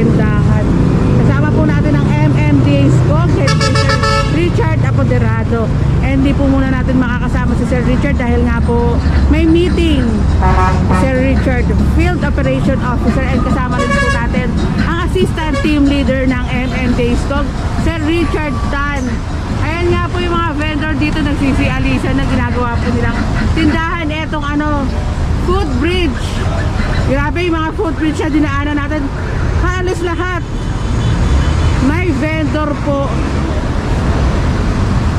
tindahan. Kasama po natin ang MMDA Skog, Sir Richard Apoderado. And di po muna natin makakasama si Sir Richard dahil nga po may meeting Sir Richard, Field Operation Officer, and kasama rin po natin ang Assistant Team Leader ng MMDA Skog, Sir Richard Tan. Ayan nga po yung mga vendor dito nagsisialisan na ginagawa po nilang tindahan. Etong footbridge. Grabe yung mga footbridge na dinaanan natin. Halos lahat may vendor po.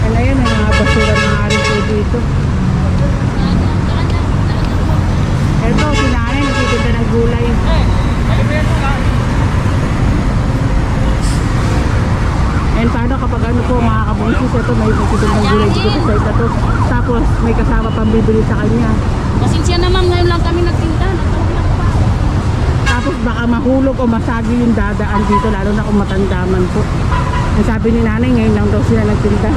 And ayan, may mga basura na rin po dito. Ito, sinanay, nagtitinda ng gulay. And paano kapag ano po mga kabungsis, ito may nagtitinda ng gulay dito sa site na to. Tapos may kasama pang bibili sa kanya. Pasensya na ma'am, ngayon lang kami nagtinda. Tapos baka mahulog o masagi yung dadaan dito, lalo na kung matandaman po. Ang sabi ni nanay, ngayon lang daw sila nagtinda.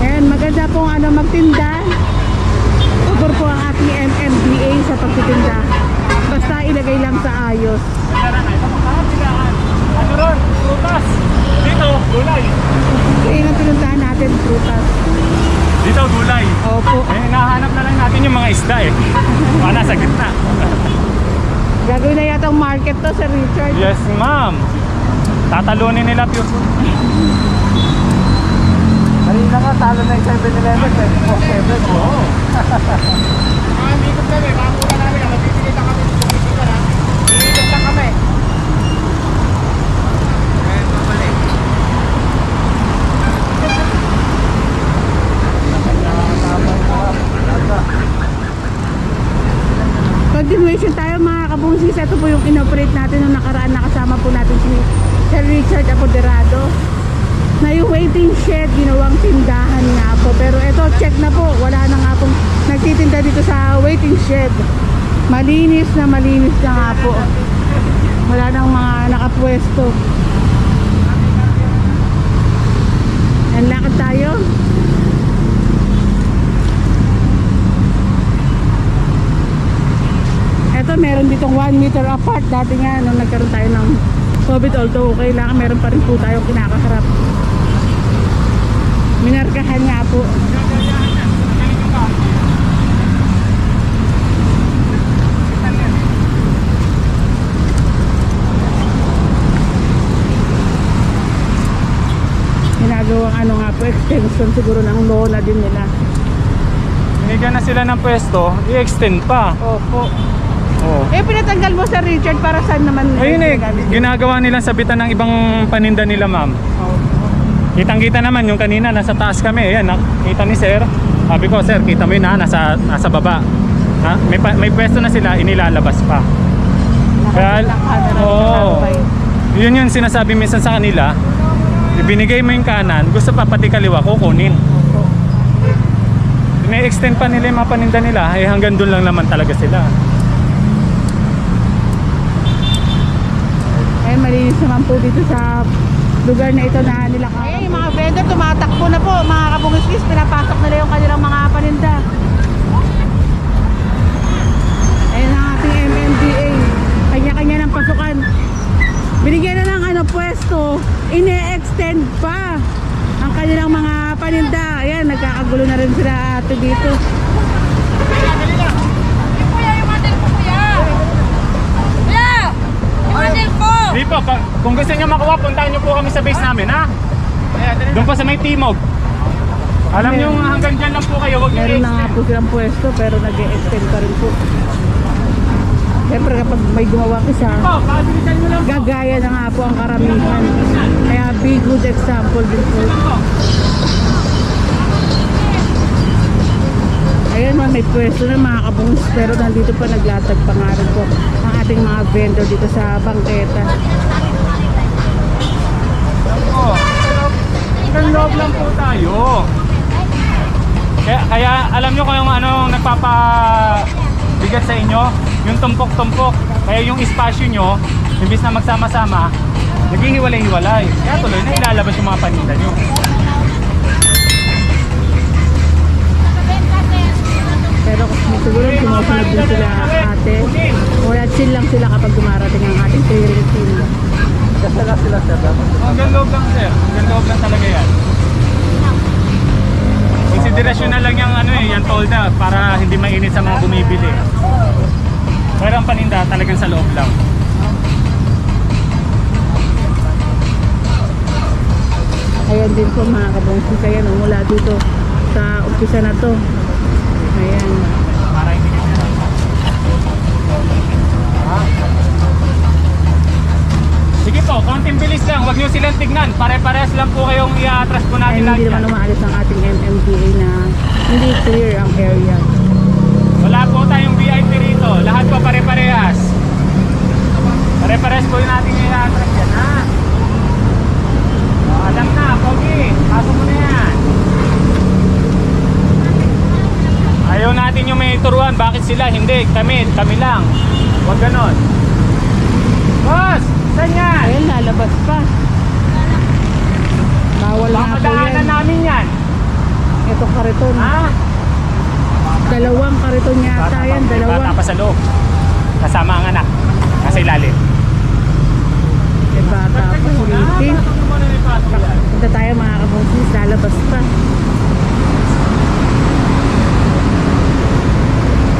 And maganda pong magtinda. Pagor po ang ating MMDA sa pagtitinda. Basta ilagay lang sa ayos. Ano ron? Prutas. Dito, gulay. Kaya ang pinuntahan natin, prutas. Dito, gulay. Opo. Eh, nahanap na lang natin yung mga isda eh. Baka nasa gitna. Gagawin na yata ang market to, Sir Richard. Yes, ma'am. Tatalunin nila pure. Kanina nga, talo na yung 7-Eleven, 7-7. Oo. Ikot kami, makakuha namin, mapipilita kami, pumipita na. Ikot lang kami. Ngayon, mabalik. Continuation tayo mga kabungsis. Ito po yung inoperate natin nung nakaraan. Nakasama po natin si Sir Richard Apoderado na yung waiting shed ginawang tindahan nga po. Pero ito, check na po, wala na nga pong nagtitinda dito sa waiting shed. Malinis na nga po. Wala nang mga nakapwesto. And lakad tayo. Ito, meron ditong 1 meter apart. Dati nga nung nagkaroon tayo ng COVID, although okay lang, meron pa rin po tayong kinakaharap. Minarkahan nga po. Ginagawang nga po, extension siguro ng lola din nila. Binigyan na sila ng pwesto, i-extend pa. Opo. Oo. Eh, pinatanggal mo sa Richard para saan naman? Ayun eh, ginagawa nilang sabitan ng ibang paninda nila, ma'am. Kitang-kita naman yung kanina, nasa taas kami. Ayan, nakita ni sir. Sabi ko, sir, kita mo yun ha, nasa baba. Ha? May pwesto na sila, inilalabas pa. Kaya, oo. Yun yung sinasabi minsan sa kanila. Ibinigay mo yung kanan, gusto pa pati kaliwa, kukunin. Ine-extend pa nila yung mga paninda nila, eh hanggang doon lang naman talaga sila. Eh, malinis naman po dito sa lugar na ito na nilakaran. Eh, mga vendor tumatakbo na po, mga kabungiskis, pinapasok nila yung kanilang mga paninda. Ayun ang ating MMDA, kanya-kanya ng pasukan. Binigyan na ng pwesto, ine-extend pa ang kanilang mga paninda. Ayan, nagkakagulo na rin sila ate dito. Di po, kung gusto nyo makuha, puntahan nyo po kami sa base namin, ha? Doon po sa may Timog. Alam nyo, hanggang dyan lang po kayo, huwag nyo Meron na nga po silang pwesto, pero nag-e-extend pa rin po. Siyempre kapag may gumawa isa, gagaya na nga po ang karamihan. Kaya be good example din po. Ayan man, may pwesto na mga kabungs, pero nandito pa naglatag pa nga rin po ang ating mga vendor dito sa bangketa. Hanggang loob lang po tayo. Kaya alam nyo kung yung nagpapabigat sa inyo, yung tumpok-tumpok. Kaya yung espasyo nyo, imbis na magsama-sama, naghihiwalay-hiwalay. Kaya tuloy na ilalabas yung mga paninda nyo. siguro sumusunod din sila ate. Wala chill lang sila kapag dumarating ang ating clearing team. Hanggang loob lang sir, hanggang loob lang talaga yan. Konsiderasyon na lang yung ano yung tolda para hindi mainit sa mga bumibili. Pero ang paninda talagang sa loob lang. Ayan din po mga kabongsi, kaya no, mula dito sa umpisa na to. Ayan. Para hindi ka Sige po, konting bilis lang. Huwag nyo silang tignan. Pare-parehas lang po kayong i-atras po Ay, natin hindi naman yan. umaalis ang ating MMDA na hindi clear ang area. Wala po tayong VIP rito. Lahat po pare-parehas. Pare-parehas po yung natin i-atras yan, ha? O, alam na, Pogi. Pasok mo na yan. Ayaw natin yung may turuan. Bakit sila? Hindi. Kami lang. Huwag ganon. Boss! Saan yan? Ayan, lalabas pa. Bawal Baka nga po daanan yan. namin yan. Ito kariton. Ha? Dalawang kariton yata yan. Bata Dalawa. pa sa loob. Kasama ang anak. Nasa ilalim. May bata pa si Ricky. Punta tayo mga kabongsis. Lalabas pa.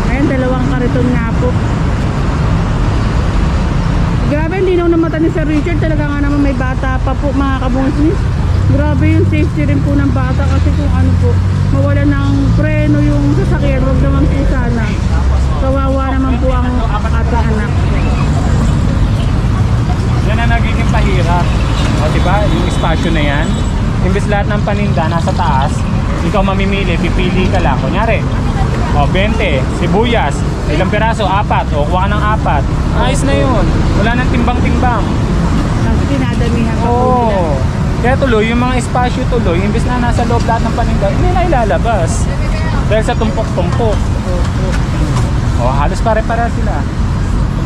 Ayan, dalawang kariton nga po. Grabe, hindi na mata ni Sir Richard. Talaga nga naman may bata pa po mga kabongsis. Grabe yung safety rin po ng bata kasi kung ano po, mawala ng preno yung sasakyan, wag naman po sana. Kawawa naman po ang ating anak. Yan ang nagiging pahirap. O diba, yung espasyo na yan. Imbes lahat ng paninda nasa taas, ikaw mamimili, pipili ka lang. Kunyari, o 20, sibuyas, ilang piraso, 4, o kuha ka ng 4. Ayos na yun. Wala nang timbang-timbang. Tapos dinadamihan ka po nila. Oo. Kaya tuloy, yung mga espasyo tuloy, imbes na nasa loob lahat ng paninda, hindi na ilalabas. Dahil sa tumpok-tumpok. O, halos pare-para sila.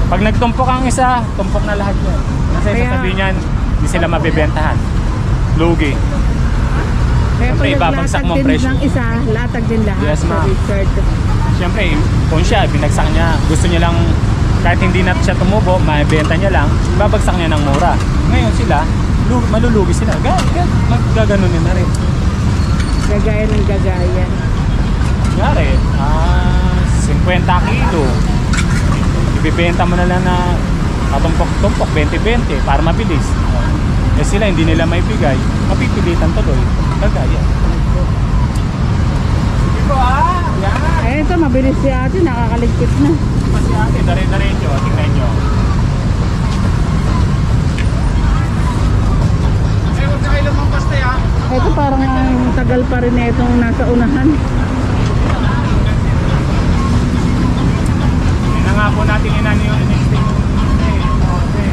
Pag nagtumpok ang isa, tumpok na lahat yan. Kasi Kaya- sasabihin niyan, hindi sila mabibentahan. Lugi. Kaya pag Siyempre, ibabagsak naglatag mo ang din presyo. ng isa, latag din lahat Yes, Sir ma'am. Richard. Siyempre, kung siya, binagsak niya, gusto niya lang, kahit hindi na siya tumubo, mabenta niya lang, babagsak niya ng mura. Ngayon sila, malulugi sila. Magaganunin na rin. Gagaya ng gagaya. Kunyari, 50 kilo. Ibibenta mo na lang na katumpok-tumpok, 20-20 para mabilis. Eh sila hindi nila maibigay, mapipilitan tuloy. Kagaya. Sige po yan. Eh ito, mabilis si ate, nakakaligpit na. Kasi ate, dare-darecho, tingnan nyo. Ay, huwag na kayo lumampas na yan. Ito parang ang tagal pa rin na itong nasa unahan. Hindi na nga po natin inano yung in-extend. Okay.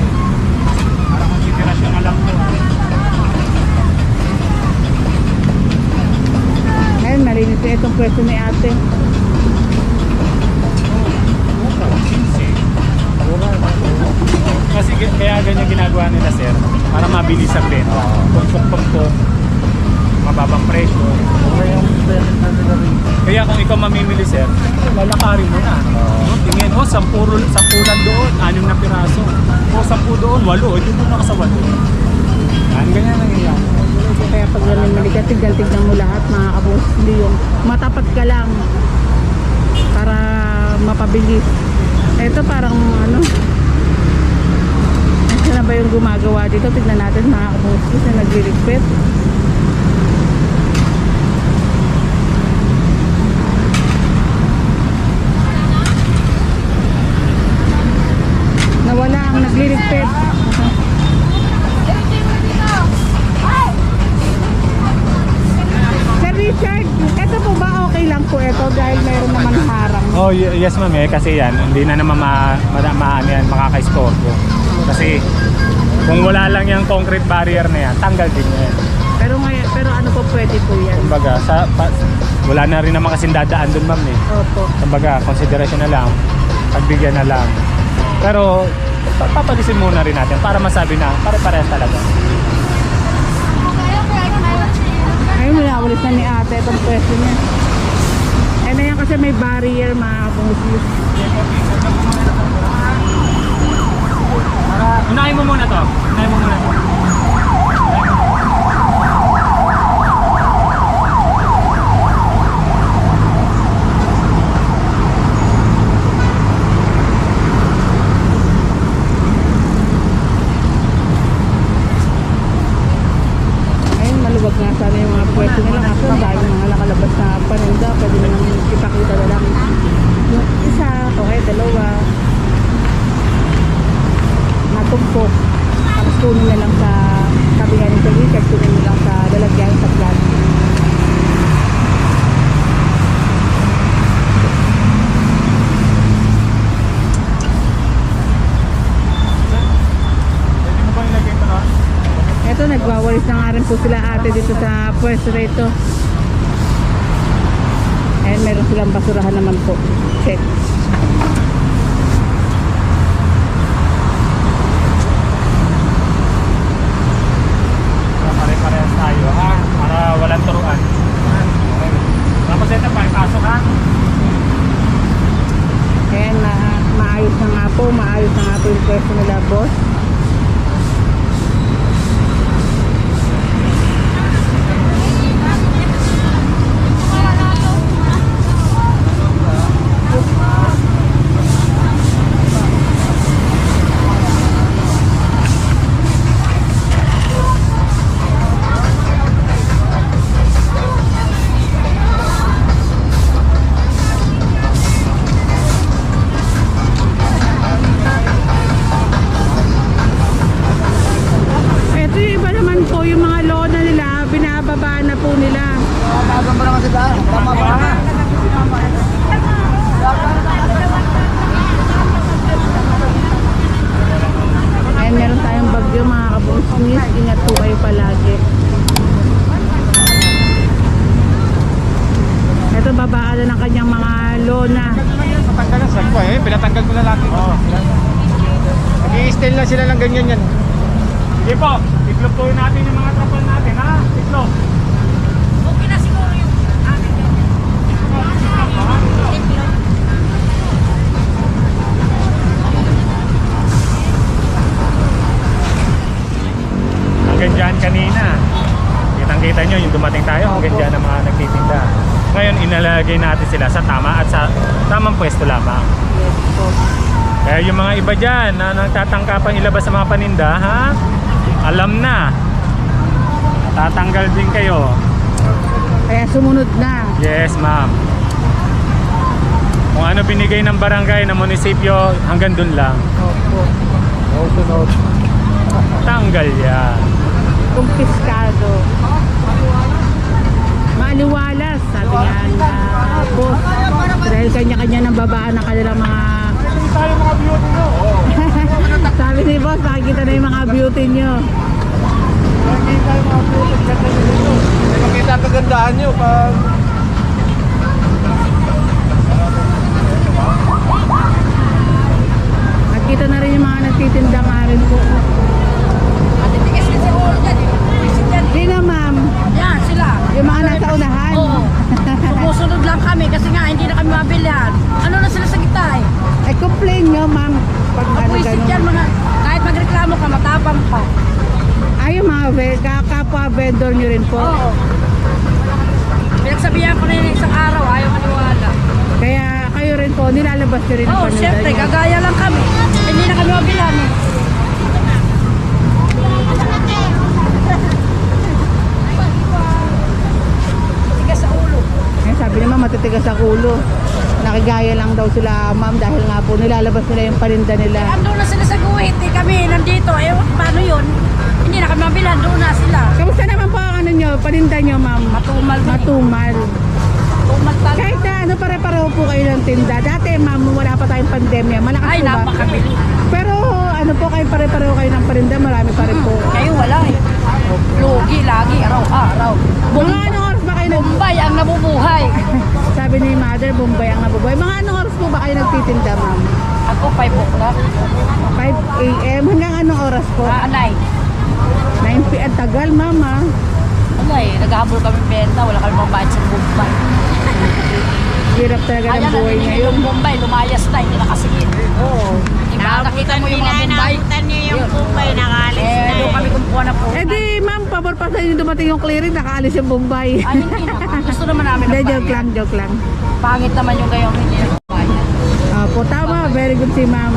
Para konsiderasyon na lang po. Ayun, malinis na itong pwesto ni ate. Kasi kaya ganyan ginagawa nila sir, para mabilis ang benta. Tumpok-tumpok, mababang presyo. Kaya kung ikaw mamimili sir, lalakarin mo na. Tingin, 10 lang doon, 6 na piraso. O 10 doon, 8, ito doon na ka sa 8. Ganyan nangyayari. Kaya pag namimili ka, tignan mo lahat mga kabos. Hindi yung matapat ka lang para mapabilis. Ito parang ano, ano na ba yung gumagawa dito? Tignan natin mga kabos na nagre-request. Nawala ang nagre-request. Sir Richard, ito po ba okay lang po ito dahil mayroon naman harang? Oh, yes ma'am kasi yan, hindi na naman makaka-istorbo. Kasi kung wala lang yung concrete barrier na yan, tanggal din yan. Pero ano po pwede po yan? Kumbaga, wala na rin naman kasing dadaan dun ma'am eh. Opo. Kumbaga, konsiderasyon na lang, pagbigyan na lang. Pero, papalisin muna rin natin para masabi na pare-parehas talaga. Ayun, nawalis na ni ate itong pwesto niya. Ayan na yan kasi may barrier mga kabungis. Unahin mo muna to. Unahin mo muna to. Ayun, maluwag nga sana yung mga pwesto nila. Kaso ang dami mga nakalabas na paninda. Pwede nang ipakita na lang. Yung isa, okay, dalawa. Natumpok. Tapos tunin na lang sa sabihan ni Sir Richard, tunin na lang sa lalagyan sa plan. Pwede mo ba ilagay ito na? Eto, nagwawalis na nga rin po sila ate dito sa pwesto na ito. And meron silang basurahan naman po. Check. Pare-parehas tayo ha. Para walang turuan. Okay. Tapos ito pa, ipasok ha. Ayan, maayos na nga po. Maayos na nga po yung pwesto nila, boss. Ito yung iba naman po, yung mga lona nila, binababa na po nila. Maganda naman sa daan. Tama ba? Ayan, meron tayong bagyo mga kabusnis. Ingat po kayo palagi. Ito, babaan na ng kanyang mga lona. Patanggalan sa ko eh. Pinatanggal ko na lang. Oo. Nag-i-style na sila ng ganyan yan. Sige po, iklop natin yung mga trapal natin ha. Iklop. Okay na siguro yung amin yan. Hanggang dyan kanina. Kitang-kita nyo yung dumating tayo. Hanggang dyan ang mga nagtitinda. Ngayon inalagay natin sila sa tama at sa tamang pwesto lamang. Yes po. Kaya yung mga iba dyan na nagtatangkapang ilabas sa mga paninda ha, alam na. Tatanggal din kayo. Kaya sumunod na. Yes ma'am. Kung ano binigay ng barangay, ng munisipyo, hanggang dun lang. Opo. Sunod. Tanggal yan. Kumpiskado. Maliwalas, sabi nga na boss. Dahil kanya-kanya ng babaan ng kanilang mga... Tayo mga beauty nyo. Sabi ni boss, makikita na yung mga beauty nyo. Makikita yung mga beauty. Ganda nyo dito. Makikita ang kagandahan nyo pag... Nakita na rin yung mga nagtitinda nga rin po. Matitigas rin siguro dyan. Visit dyan. Sino ma'am? Yan, sila. Yung mga nasa unahan? Oo. Sumusunod lang kami kasi nga hindi na kami mabilihan. Ano na sila sa gitna eh. Ay, complain nyo ma'am. Pag ano Pagwisit ganun. yan mga, kahit magreklamo ka, matapang pa. Ay, yung mga kapwa vendor nyo rin po. Oo. Pinagsabihan ko na yun isang araw, ayaw maniwala. Kaya kayo rin po, nilalabas nyo rin ang Oo, paninda syempre, nyo. gagaya lang kami. Hindi na kami mabilhan eh. Tigas sa ulo. Eh, sabi naman matitigas sa ulo. Nakigaya lang daw sila ma'am dahil nga po nilalabas nila yung paninda nila. Ando na sila sa guhit eh. Kami nandito. Eh, paano yun? Hindi na kami mabilhan. Doon na sila. Kamusta naman po ang ano nyo, paninda nyo ma'am? Matumal. Matumal. Matumal talaga. Kahit na ano, pare-pareho po kayo ng tinda. Dati ma'am, wala pa tayong pandemya, malakas Ay, po ba? napakabili. Pero ano po kayo, pare-pareho kayo ng paninda, marami pa rin po. Kayo wala eh. Lugi, lagi, araw-araw. Mga anong oras ba kayo nag... Bombay ang nabubuhay. Sabi ni Mother, Bombay ang nabubuhay. Mga anong oras po ba kayo nagtitinda ma'am? Ako 5 o'clock. 5 a.m. hanggang anong oras po? Anay. 9 p.m. Tagal ma'am ah. Wala eh. Naghahabol kami benta. Wala kami mabayad sa Bombay. Hirap talaga ng Ayan, buhay narinig ngayon. yung Bombay, lumayas na, hindi nakasigit. Oo. Diba? Nakita mo yung mga Bombay? Naabutan niyo yung Bombay, nakaalis na Doon kami kumukuha na po. Eh di, ma'am, pabor pa sa inyo dumating yung clearing, nakaalis yung Bombay. Ay, hindi naman. Gusto naman namin Hindi, ng joke bayan. lang, joke lang. Pangit naman yung gayong hindi nagbayan. Opo, tama. Very good si ma'am.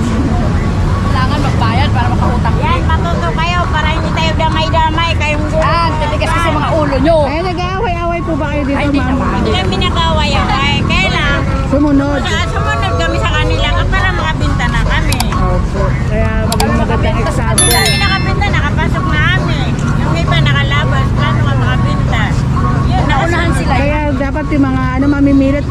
Kailangan magbayad para makautang. Yan, matuto kayo para hindi tayo damay-damay. Kayong Yan, titigas kasi mga ulo nyo. Ay, nag-aaway-aaway po ba kayo dito, Ay, hindi ma'am? naman. Hindi kami nakaway-away. Kailan? Sumunod. Sumunod kami sa kanila para makabinta na kami. Opo. Kaya maging magandang example. Kami nakabinta, nakapasok na kami. Yung iba nakalabas, paano ka makabinta? Yun, Naunahan sila. Kaya dapat yung mga mamimilit,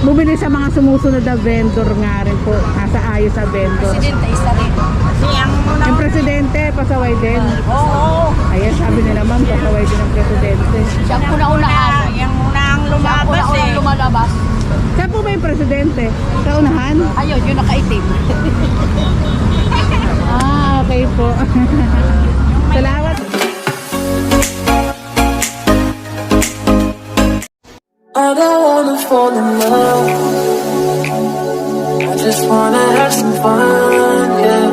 bumili sa mga sumusunod na vendor nga rin po. Nasa ayos sa vendor. Presidente, isa rin. Kasi ang muna. Yung presidente, pasaway din. Oo. Ayan, sabi nila ma'am, pasaway din ang presidente. Siya ang una-unahan. Yung muna ang Siya ang lumabas una-unang eh. lumalabas. Saan po ba yung presidente? Sa unahan? Ayun, yung nakaitim. Ah, okay po. Salamat. I don't wanna fall in love. I just wanna have some fun, yeah.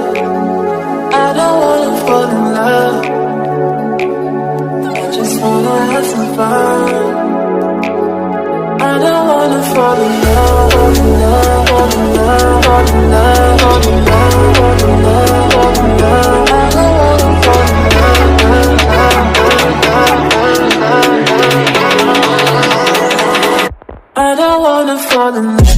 I don't wanna fall in love. I just wanna have some fun. I don't wanna fall in love, fall in love, fall in love, fall in love, fall in love, fall in love, fall in love. I don't wanna fall in love. I don't wanna fall in love.